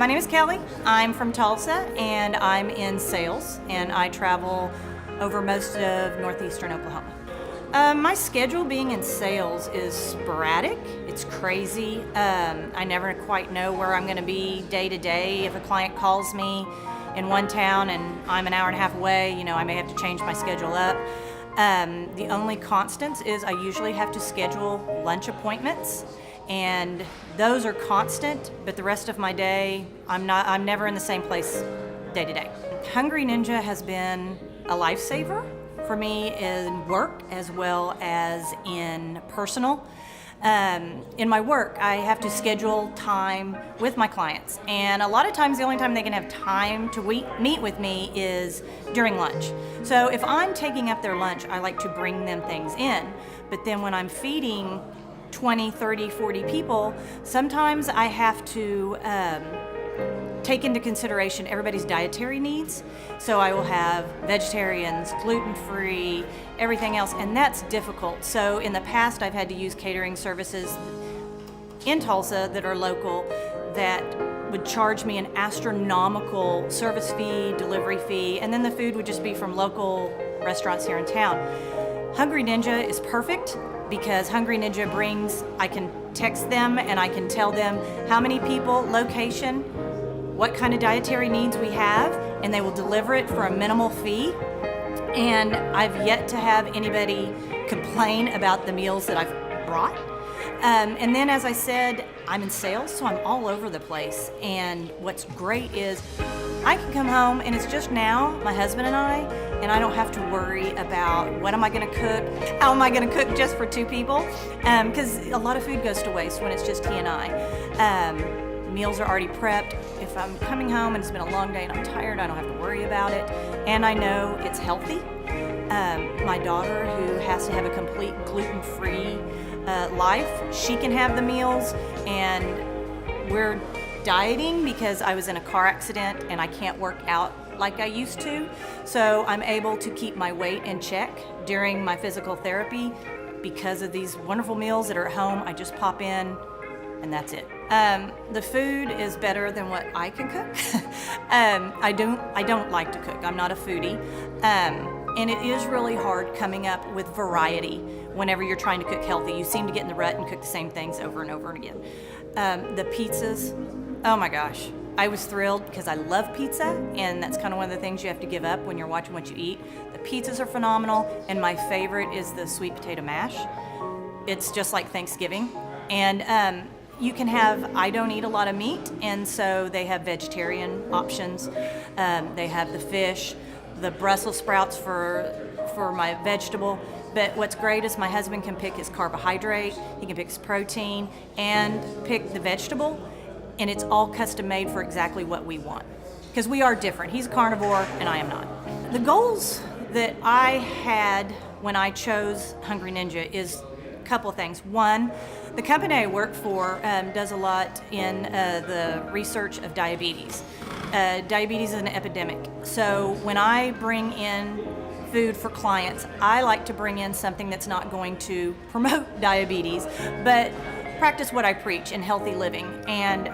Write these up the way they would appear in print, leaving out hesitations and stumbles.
My name is Kelly. I'm from Tulsa, and I'm in sales, and I travel over most of northeastern Oklahoma. My schedule being in sales is sporadic. It's crazy. I never quite know where I'm going to be day to day. If a client calls me in one town and I'm an hour and a half away, I may have to change my schedule up. The only constants is I usually have to schedule lunch appointments, and those are constant, but the rest of my day, I'm never in the same place day to day. Hungry Ninja has been a lifesaver for me in work as well as in personal. In my work, I have to schedule time with my clients, and a lot of times the only time they can have time to meet with me is during lunch. So if I'm taking up their lunch, I like to bring them things in, but then when I'm feeding 20, 30, 40 people, sometimes I have to take into consideration everybody's dietary needs. So I will have vegetarians, gluten-free, everything else, and that's difficult. So in the past, I've had to use catering services in Tulsa that are local that would charge me an astronomical service fee, delivery fee, and then the food would just be from local restaurants here in town. Hungry Ninja is perfect because Hungry Ninja I can text them and I can tell them how many people, location, what kind of dietary needs we have, and they will deliver it for a minimal fee. And I've yet to have anybody complain about the meals that I've brought. And then, as I said, I'm in sales, so I'm all over the place. And what's great is I can come home and it's just now my husband and I don't have to worry about what am I going to cook, how am I going to cook just for two people, because a lot of food goes to waste when it's just he and I. Meals are already prepped. If I'm coming home and it's been a long day and I'm tired, I don't have to worry about it. And I know it's healthy. My daughter, who has to have a complete gluten-free life, she can have the meals, and we're dieting because I was in a car accident and I can't work out like I used to. So I'm able to keep my weight in check during my physical therapy because of these wonderful meals that are at home. I just pop in and that's it. The food is better than what I can cook. I don't like to cook. I'm not a foodie. And it is really hard coming up with variety whenever you're trying to cook healthy. You seem to get in the rut and cook the same things over and over again. The pizzas, oh my gosh. I was thrilled because I love pizza, and that's kind of one of the things you have to give up when you're watching what you eat. The pizzas are phenomenal, and my favorite is the sweet potato mash. It's just like Thanksgiving. And you can have, I don't eat a lot of meat, and so they have vegetarian options. They have the fish, the Brussels sprouts for my vegetable. But what's great is my husband can pick his carbohydrate, he can pick his protein, and pick the vegetable, and it's all custom made for exactly what we want. Because we are different. He's a carnivore, and I am not. The goals that I had when I chose Hungry Ninja is a couple of things. One, the company I work for does a lot in the research of diabetes. Diabetes is an epidemic. So when I bring in food for clients, I like to bring in something that's not going to promote diabetes, but practice what I preach in healthy living. And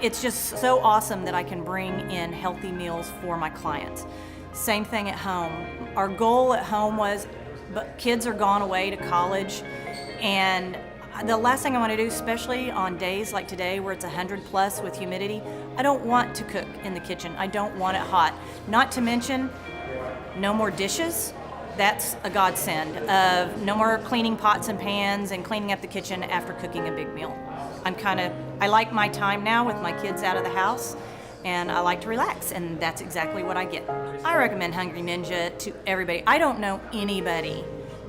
it's just so awesome that I can bring in healthy meals for my clients. Same thing at home. Our goal at home was, but kids are gone away to college, and the last thing I want to do, especially on days like today where it's 100 plus with humidity, I don't want to cook in the kitchen. I don't want it hot. Not to mention, no more dishes. That's a godsend. No more cleaning pots and pans and cleaning up the kitchen after cooking a big meal. I like my time now with my kids out of the house, and I like to relax, and that's exactly what I get. I recommend Hungry Ninja to everybody. I don't know anybody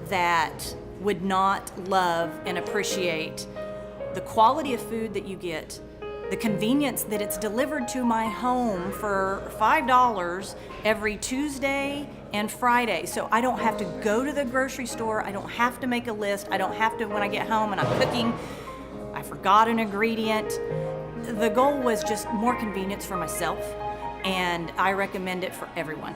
that would not love and appreciate the quality of food that you get, the convenience that it's delivered to my home for $5 every Tuesday and Friday. So I don't have to go to the grocery store. I don't have to make a list. I don't have to, when I get home and I'm cooking, I forgot an ingredient. The goal was just more convenience for myself, and I recommend it for everyone.